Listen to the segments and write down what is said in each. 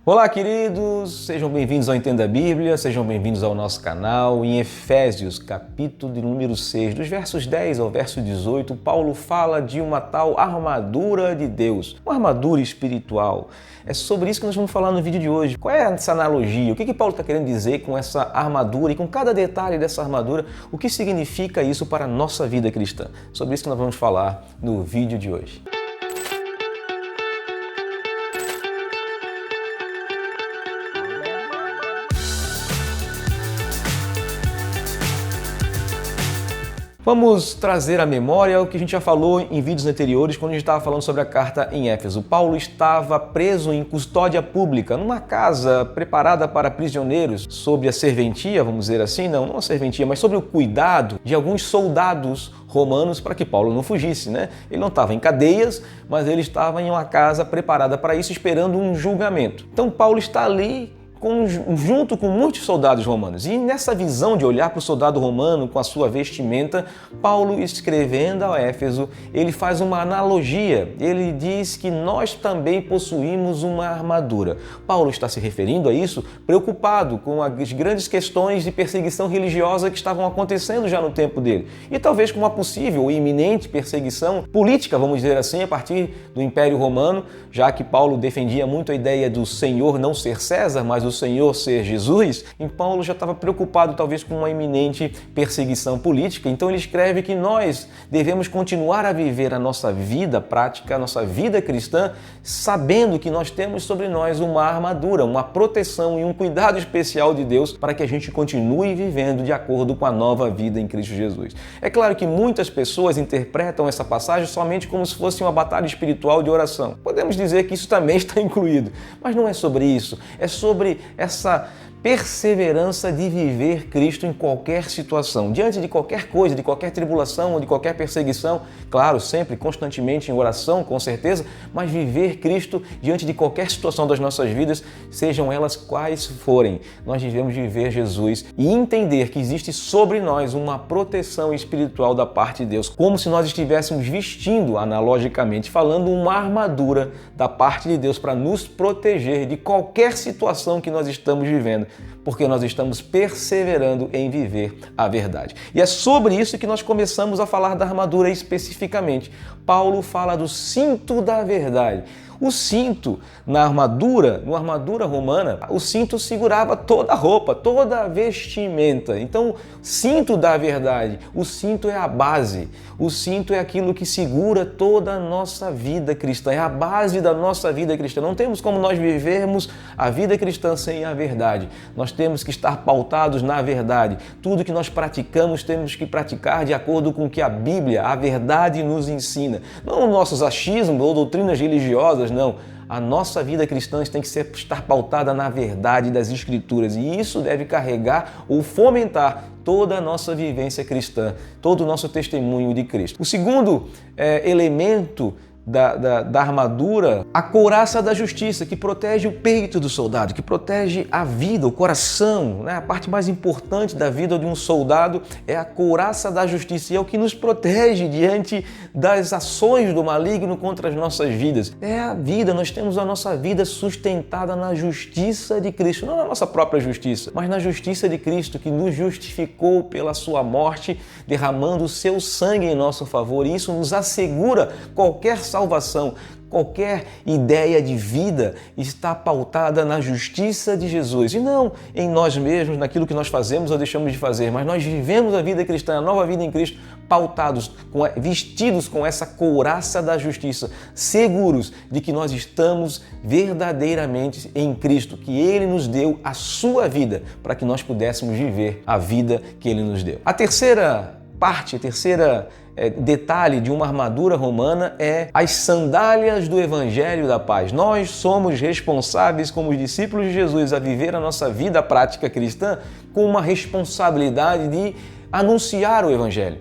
Olá, queridos! Sejam bem-vindos ao Entenda a Bíblia, sejam bem-vindos ao nosso canal. Em Efésios, capítulo de número 6, dos versos 10 ao verso 18, Paulo fala de uma tal armadura de Deus, uma armadura espiritual. É sobre isso que nós vamos falar no vídeo de hoje. Qual é essa analogia? O que Paulo está querendo dizer com essa armadura e com cada detalhe dessa armadura? O que significa isso para a nossa vida cristã? Sobre isso que nós vamos falar no vídeo de hoje. Vamos trazer à memória o que a gente já falou em vídeos anteriores, quando a gente estava falando sobre a carta em Éfeso. Paulo estava preso em custódia pública, numa casa preparada para prisioneiros, sob a serventia, vamos dizer assim, não a serventia, mas sobre o cuidado de alguns soldados romanos para que Paulo não fugisse, né? Ele não estava em cadeias, mas ele estava em uma casa preparada para isso, esperando um julgamento. Então Paulo está ali junto com muitos soldados romanos. E nessa visão de olhar para o soldado romano com a sua vestimenta, Paulo, escrevendo a Éfeso, ele faz uma analogia. Ele diz que nós também possuímos uma armadura. Paulo está se referindo a isso preocupado com as grandes questões de perseguição religiosa que estavam acontecendo já no tempo dele. E talvez com uma possível ou iminente perseguição política, vamos dizer assim, a partir do Império Romano, já que Paulo defendia muito a ideia do Senhor não ser César, mas o Senhor ser Jesus, e Paulo já estava preocupado talvez com uma iminente perseguição política. Então ele escreve que nós devemos continuar a viver a nossa vida prática, a nossa vida cristã, sabendo que nós temos sobre nós uma armadura, uma proteção e um cuidado especial de Deus para que a gente continue vivendo de acordo com a nova vida em Cristo Jesus. É claro que muitas pessoas interpretam essa passagem somente como se fosse uma batalha espiritual de oração. Podemos dizer que isso também está incluído, mas não é sobre isso, é sobre essa perseverança de viver Cristo em qualquer situação, diante de qualquer coisa, de qualquer tribulação ou de qualquer perseguição, claro, sempre, constantemente em oração, com certeza, mas viver Cristo diante de qualquer situação das nossas vidas, sejam elas quais forem, nós devemos viver Jesus e entender que existe sobre nós uma proteção espiritual da parte de Deus, como se nós estivéssemos vestindo, analogicamente falando, uma armadura da parte de Deus para nos proteger de qualquer situação que nós estamos vivendo, porque nós estamos perseverando em viver a verdade. E é sobre isso que nós começamos a falar da armadura especificamente. Paulo fala do cinto da verdade. O cinto na armadura romana, o cinto segurava toda a roupa, toda a vestimenta. Então, cinto da verdade, o cinto é a base, o cinto é aquilo que segura toda a nossa vida cristã, é a base da nossa vida cristã. Não temos como nós vivermos a vida cristã sem a verdade. Nós temos que estar pautados na verdade. Tudo que nós praticamos, temos que praticar de acordo com o que a Bíblia, a verdade, nos ensina. Não nossos achismos ou doutrinas religiosas, não. A nossa vida cristã tem que estar pautada na verdade das Escrituras e isso deve carregar ou fomentar toda a nossa vivência cristã, todo o nosso testemunho de Cristo. O segundo elemento da armadura, a couraça da justiça, que protege o peito do soldado, que protege a vida, o coração, né? A parte mais importante da vida de um soldado é a couraça da justiça e é o que nos protege diante das ações do maligno contra as nossas vidas. É a vida, nós temos a nossa vida sustentada na justiça de Cristo, não na nossa própria justiça, mas na justiça de Cristo, que nos justificou pela sua morte, derramando o seu sangue em nosso favor, e isso nos assegura qualquer salvação. Qualquer ideia de vida está pautada na justiça de Jesus e não em nós mesmos, naquilo que nós fazemos ou deixamos de fazer, mas nós vivemos a vida cristã, a nova vida em Cristo, pautados, vestidos com essa couraça da justiça, seguros de que nós estamos verdadeiramente em Cristo, que Ele nos deu a sua vida para que nós pudéssemos viver a vida que Ele nos deu. A terceira detalhe de uma armadura romana é as sandálias do Evangelho da Paz. Nós somos responsáveis, como discípulos de Jesus, a viver a nossa vida prática cristã com uma responsabilidade de anunciar o Evangelho.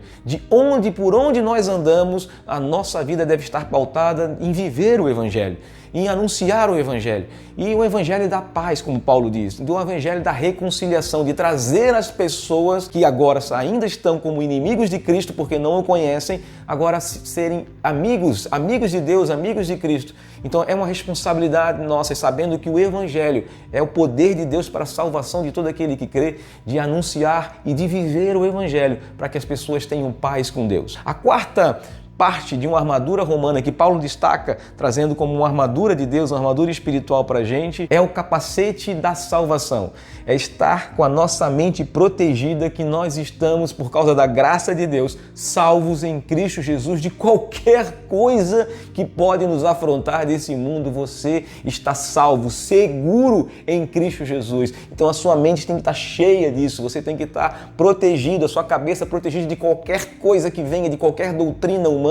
Por onde nós andamos, a nossa vida deve estar pautada em viver o Evangelho. em anunciar o Evangelho. E o Evangelho da paz, como Paulo diz, do Evangelho da reconciliação, de trazer as pessoas que agora ainda estão como inimigos de Cristo porque não o conhecem, agora serem amigos de Deus, amigos de Cristo. Então é uma responsabilidade nossa, sabendo que o Evangelho é o poder de Deus para a salvação de todo aquele que crê, de anunciar e de viver o Evangelho para que as pessoas tenham paz com Deus. A quarta parte de uma armadura romana que Paulo destaca, trazendo como uma armadura de Deus, uma armadura espiritual para a gente, é o capacete da salvação. É estar com a nossa mente protegida, que nós estamos, por causa da graça de Deus, salvos em Cristo Jesus de qualquer coisa que pode nos afrontar desse mundo. Você está salvo, seguro em Cristo Jesus. Então a sua mente tem que estar cheia disso, você tem que estar protegido, a sua cabeça protegida de qualquer coisa que venha, de qualquer doutrina humana,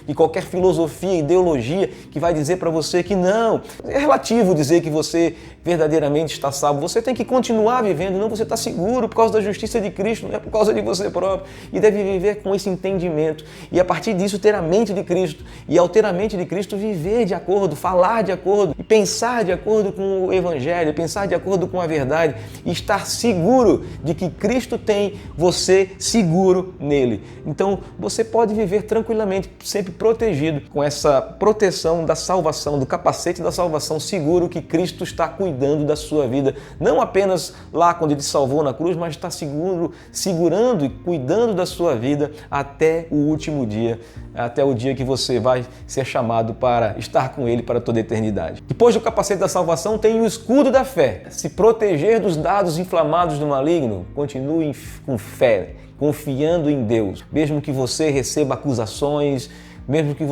de qualquer filosofia, ideologia que vai dizer para você que não. É relativo dizer que você verdadeiramente está salvo. Você tem que continuar vivendo, não, você está seguro por causa da justiça de Cristo, não é por causa de você próprio. E deve viver com esse entendimento. E a partir disso ter a mente de Cristo. E ao ter a mente de Cristo, viver de acordo, falar de acordo e pensar de acordo com o Evangelho, pensar de acordo com a verdade e estar seguro de que Cristo tem você seguro nele. Então você pode viver tranquilamente, sempre protegido com essa proteção da salvação, do capacete da salvação, seguro que Cristo está cuidando da sua vida. Não apenas lá quando Ele te salvou na cruz, mas está segurando e cuidando da sua vida até o último dia, até o dia que você vai ser chamado para estar com Ele para toda a eternidade. Depois do capacete da salvação tem o escudo da fé. Se proteger dos dados inflamados do maligno, continue com fé, confiando em Deus. Mesmo que você receba acusações, mesmo que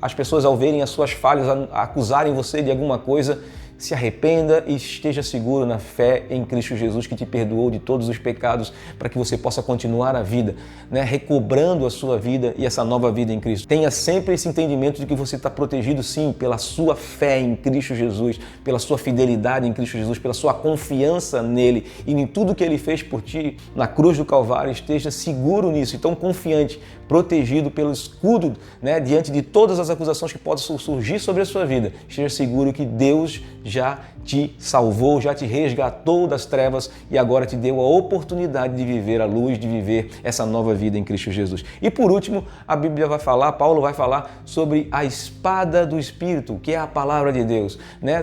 as pessoas ao verem as suas falhas, acusarem você de alguma coisa, se arrependa e esteja seguro na fé em Cristo Jesus, que te perdoou de todos os pecados, para que você possa continuar a vida, recobrando a sua vida e essa nova vida em Cristo. Tenha sempre esse entendimento de que você está protegido, sim, pela sua fé em Cristo Jesus, pela sua fidelidade em Cristo Jesus, pela sua confiança nele e em tudo que Ele fez por ti na cruz do Calvário. Esteja seguro nisso, então confiante, protegido pelo escudo, diante de todas as acusações que possam surgir sobre a sua vida. Esteja seguro que Deus já te salvou, já te resgatou das trevas e agora te deu a oportunidade de viver a luz, de viver essa nova vida em Cristo Jesus. E por último, a Bíblia vai falar, Paulo vai falar sobre a espada do Espírito, que é a palavra de Deus.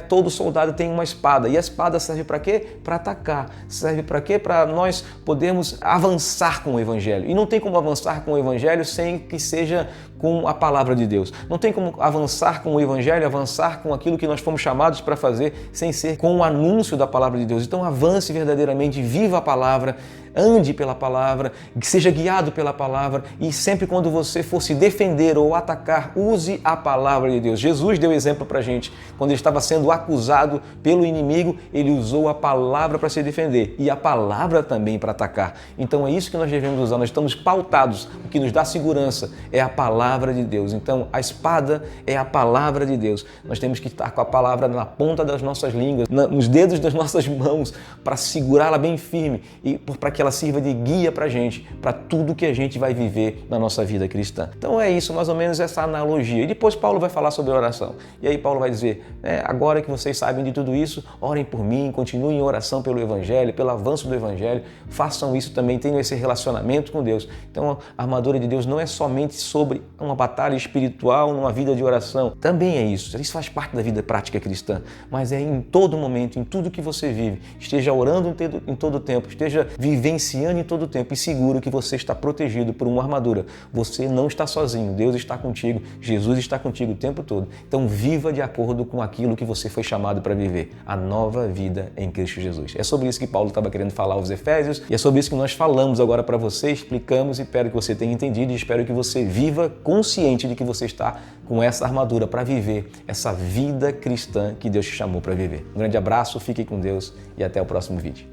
Todo soldado tem uma espada e a espada serve para quê? Para atacar. Serve para quê? Para nós podermos avançar com o Evangelho. E não tem como avançar com o Evangelho sem que seja com a palavra de Deus. Não tem como avançar com o Evangelho, avançar com aquilo que nós fomos chamados para fazer, sem ser com o anúncio da palavra de Deus. Então avance verdadeiramente, viva a palavra, ande pela palavra, seja guiado pela palavra e sempre quando você for se defender ou atacar, use a palavra de Deus. Jesus deu exemplo para a gente. Quando ele estava sendo acusado pelo inimigo, ele usou a palavra para se defender e a palavra também para atacar. Então é isso que nós devemos usar. Nós estamos pautados. O que nos dá segurança é a palavra de Deus. Então a espada é a palavra de Deus. Nós temos que estar com a palavra na ponta das nossas línguas, nos dedos das nossas mãos, para segurá-la bem firme e para que ela sirva de guia para a gente, para tudo que a gente vai viver na nossa vida cristã. Então é isso, mais ou menos essa analogia. E depois Paulo vai falar sobre oração. E aí Paulo vai dizer, agora que vocês sabem de tudo isso, orem por mim, continuem em oração pelo Evangelho, pelo avanço do Evangelho, façam isso também, tenham esse relacionamento com Deus. Então a armadura de Deus não é somente sobre uma batalha espiritual, numa vida de oração. Também é isso faz parte da vida prática cristã, mas é em todo momento, em tudo que você vive, esteja orando em todo o tempo, esteja vivenciando em todo o tempo e seguro que você está protegido por uma armadura. Você não está sozinho, Deus está contigo, Jesus está contigo o tempo todo. Então viva de acordo com aquilo que você foi chamado para viver, a nova vida em Cristo Jesus. É sobre isso que Paulo estava querendo falar aos Efésios e é sobre isso que nós falamos agora para você, explicamos e espero que você tenha entendido e espero que você viva consciente de que você está com essa armadura para viver essa vida cristã que Deus te chamou para viver. Um grande abraço, fique com Deus e até o próximo vídeo.